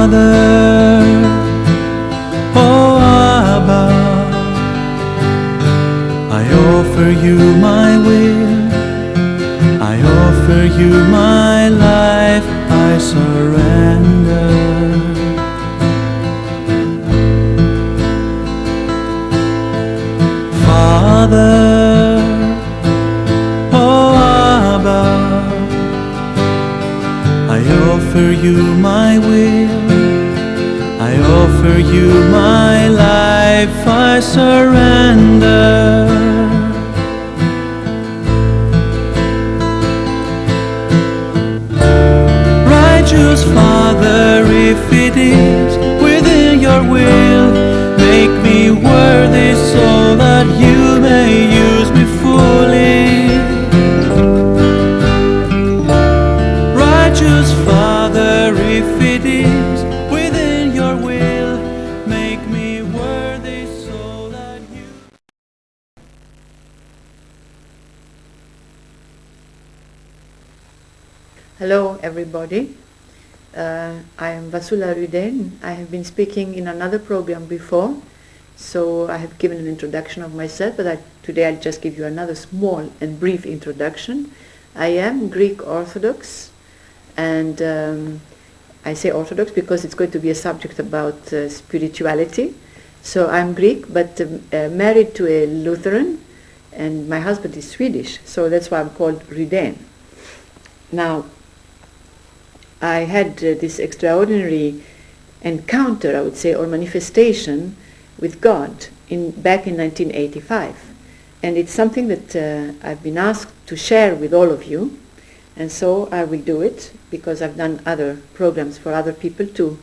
Father, oh Abba, I offer you my will, I offer you my life, I surrender. Father, oh Abba, I offer you my will, I offer you my life, I surrender. Righteous Father, if it is within your will, make me worthy so that you may use me fully. Righteous Father, if it is within your will, make me worthy so that you... Hello everybody, I am Vassula. I have been speaking in another program before, so I have given an introduction of myself, but today I'll just give you another small and brief introduction. I am Greek Orthodox, and I say Orthodox because it's going to be a subject about spirituality. So I'm Greek, but married to a Lutheran, and my husband is Swedish, so that's why I'm called Rydén. Now, I had this extraordinary encounter, I would say, or manifestation with God back in 1985. And it's something that I've been asked to share with all of you. And so I will do it, because I've done other programs for other people too.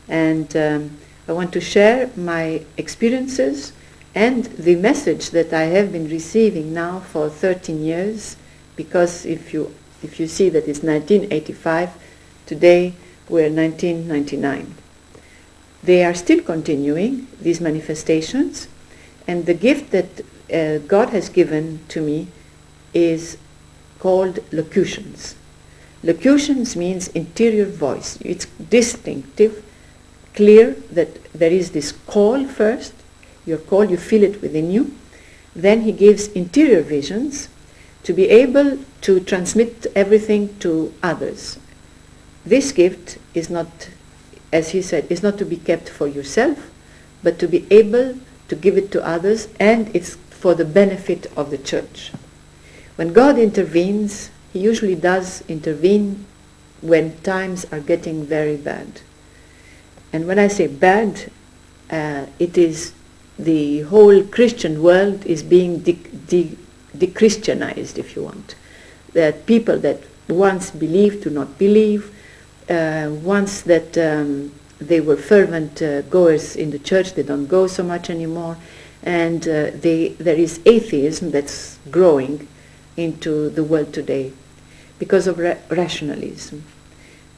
And I want to share my experiences and the message that I have been receiving now for 13 years, because if you see that it's 1985, today we're 1999. They are still continuing, these manifestations, and the gift that God has given to me is called locutions. Locutions means interior voice. It's distinctive, clear that there is this call first, your call, you feel it within you. Then he gives interior visions to be able to transmit everything to others. This gift is not, as he said, is not to be kept for yourself, but to be able to give it to others, and it's for the benefit of the church. When God intervenes, he usually does intervene when times are getting very bad. And when I say bad, it is the whole Christian world is being de-Christianized, if you want. That people that once believed do not believe, once that they were fervent goers in the church, they don't go so much anymore, and there is atheism that's growing into the world today because of rationalism.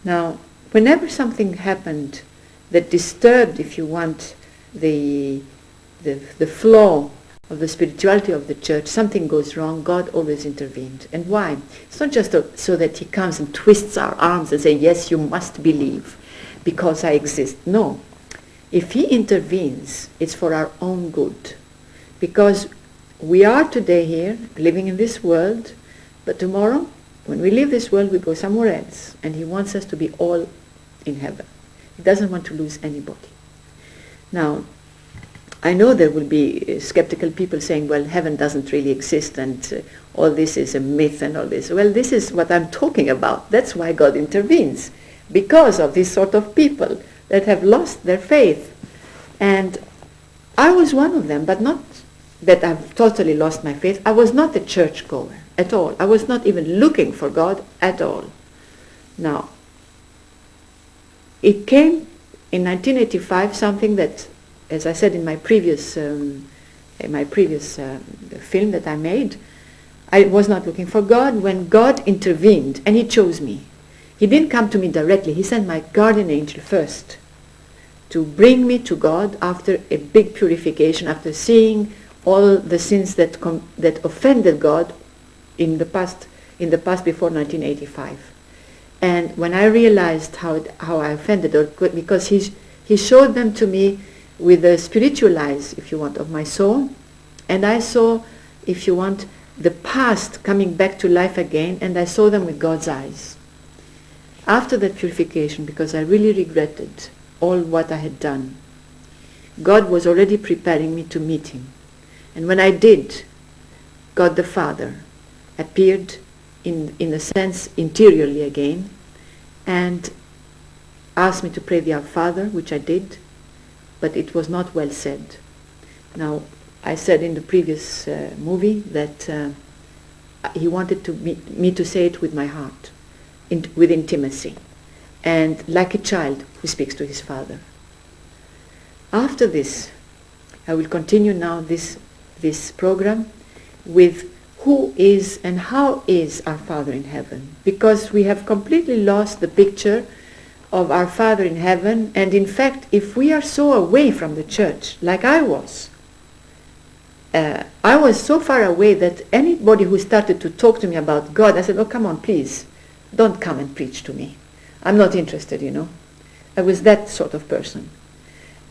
Now, whenever something happened that disturbed, if you want, the flow of the spirituality of the church, something goes wrong, God always intervened. And why? It's not just so that he comes and twists our arms and says, yes, you must believe because I exist. No. If he intervenes, it's for our own good. Because we are today here, living in this world, but tomorrow, when we leave this world, we go somewhere else. And he wants us to be all in heaven. He doesn't want to lose anybody. Now, I know there will be skeptical people saying, well, heaven doesn't really exist and all this is a myth and all this. Well, this is what I'm talking about. That's why God intervenes, because of this sort of people that have lost their faith. And I was one of them, but not that I've totally lost my faith. I was not a churchgoer at all. I was not even looking for God at all. Now, it came in 1985, something that, as I said in my previous film that I made, I was not looking for God when God intervened, and he chose me. He didn't come to me directly. He sent my guardian angel first to bring me to God after a big purification, after seeing all the sins that offended God in the past before 1985. And when I realized how I offended, or because he showed them to me with the spiritual eyes, if you want, of my soul, and I saw, if you want, the past coming back to life again, and I saw them with God's eyes. After that purification, because I really regretted all what I had done, God was already preparing me to meet him. And when I did, God the Father appeared in a sense interiorly again, and asked me to pray the Our Father, which I did, but it was not well said. Now, I said in the previous movie that he wanted me to say it with my heart, with intimacy, and like a child who speaks to his father. After this, I will continue now this program with who is and how is our Father in heaven, because we have completely lost the picture of our Father in heaven. And in fact, if we are so away from the church, like I was so far away that anybody who started to talk to me about God, I said, oh, come on, please, don't come and preach to me. I'm not interested, you know. I was that sort of person.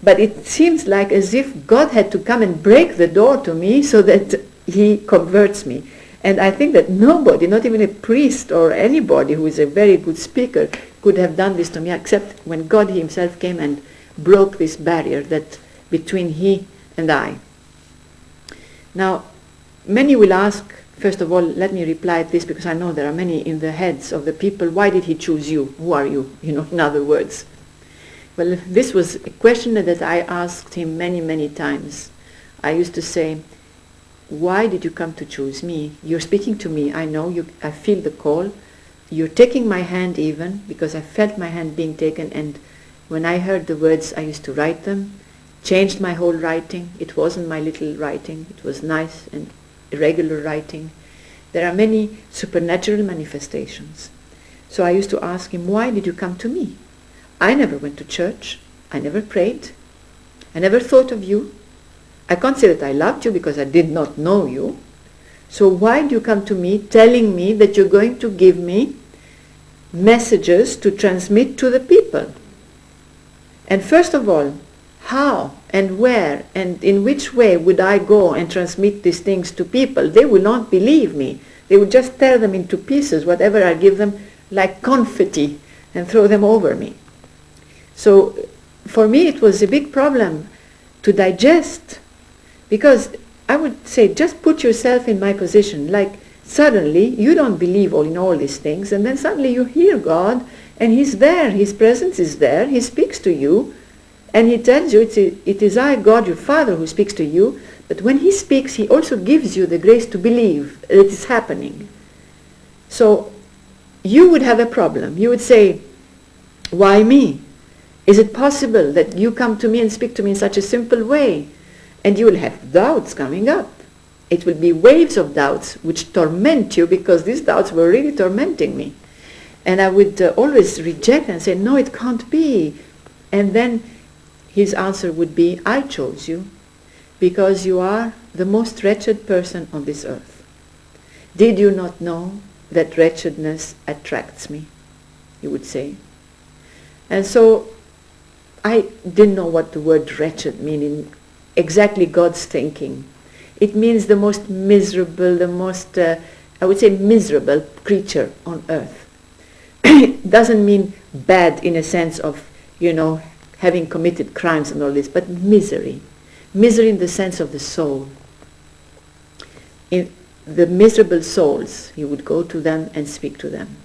But it seems like as if God had to come and break the door to me so that he converts me. And I think that nobody, not even a priest or anybody who is a very good speaker, could have done this to me, except when God himself came and broke this barrier that between he and I. Now, many will ask, first of all, let me reply to this, because I know there are many in the heads of the people, why did he choose you? Who are you? You know, in other words. Well, this was a question that I asked him many, many times. I used to say, why did you come to choose me? You're speaking to me, I know, I feel the call. You're taking my hand even, because I felt my hand being taken, and when I heard the words, I used to write them, changed my whole writing. It wasn't my little writing, it was nice and irregular writing. There are many supernatural manifestations. So I used to ask him, why did you come to me? I never went to church, I never prayed, I never thought of you. I can't say that I loved you because I did not know you. So why do you come to me telling me that you're going to give me messages to transmit to the people? And first of all, how and where and in which way would I go and transmit these things to people? They will not believe me. They would just tear them into pieces, whatever I give them, like confetti, and throw them over me. So for me it was a big problem to digest, because I would say, just put yourself in my position, like suddenly you don't believe in all these things, and then suddenly you hear God, and he's there, his presence is there, he speaks to you, and he tells you, it is I, God, your Father, who speaks to you, but when he speaks, he also gives you the grace to believe that it is happening. So you would have a problem. You would say, why me? Is it possible that you come to me and speak to me in such a simple way? And you will have doubts coming up. It will be waves of doubts which torment you, because these doubts were really tormenting me. And I would always reject and say, no, it can't be. And then his answer would be, I chose you because you are the most wretched person on this earth. Did you not know that wretchedness attracts me? He would say. And so I didn't know what the word wretched meant in exactly God's thinking. It means the most miserable, the most, I would say, miserable creature on earth. It doesn't mean bad in a sense of, having committed crimes and all this, but misery. Misery in the sense of the soul. In the miserable souls, he would go to them and speak to them.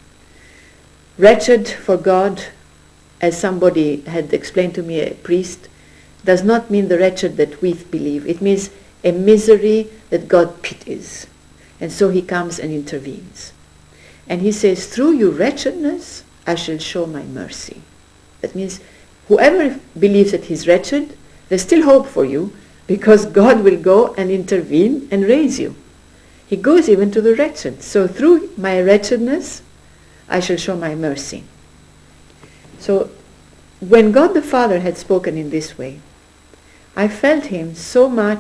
Wretched for God, as somebody had explained to me, a priest, does not mean the wretched that we believe. It means a misery that God pities. And so he comes and intervenes. And he says, through your wretchedness, I shall show my mercy. That means whoever believes that he's wretched, there's still hope for you, because God will go and intervene and raise you. He goes even to the wretched. So through my wretchedness, I shall show my mercy. So when God the Father had spoken in this way, I felt him so much